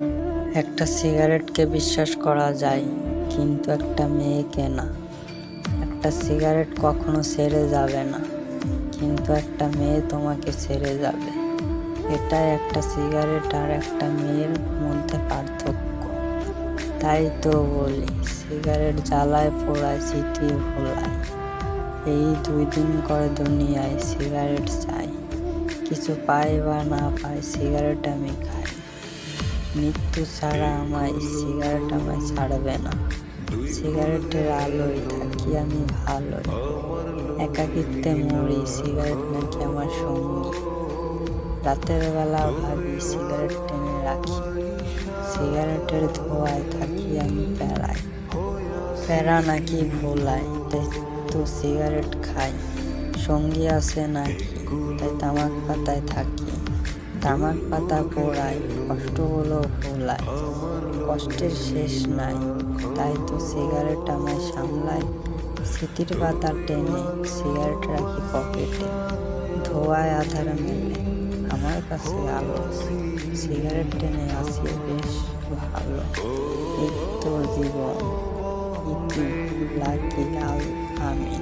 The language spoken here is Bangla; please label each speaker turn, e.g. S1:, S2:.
S1: একটা সিগারেটকে বিশ্বাস করা যায়, কিন্তু একটা মেয়েকে না। একটা সিগারেট কখনো ছেড়ে যাবে না, কিন্তু একটা মেয়ে তোমাকে ছেড়ে যাবে। এটাই একটা সিগারেট আর একটা মেয়ের মধ্যে পার্থক্য। তাই তো বলি, সিগারেট জ্বালায়, পোড়ায়, স্মৃতি ভোলায়। এই 2 দিন করে দুনিয়ায় সিগারেট চাই। কিছু পাই বা না পাই, সিগারেট আমি খাই। মৃত্যু ছাড়া সিগারেট আমায় ছাড়বে না। সিগারেটের আলোয় থাকি আমি ভালোই, একাকিত্বে মরি, সিগারেট নাকি আমার সঙ্গী। রাতের বেলা ভাবি, সিগারেট টেনে রাখি। সিগারেটের ধোঁয়ায় থাকি আমি প্যারায়, প্যারা নাকি ভোলায়, তাই তো সিগারেট খাই। সঙ্গী আছে নাকি, তাই তামাক পাতায় থাকি। তামাক পাতা পোড়ায়, কষ্টগুলো ভোলায়, কষ্টের শেষ নাই, তাই তো সিগারেট আমায় সামলায়। স্মৃতির পাতা টেনে সিগারেট রাখি পকেটে, ধোঁয়ায় আধার মেলে আমার কাছে আলো। সিগারেট টেনে আসি বেশ ভালো। এই তো জীবন, ইতি লাগি আমি।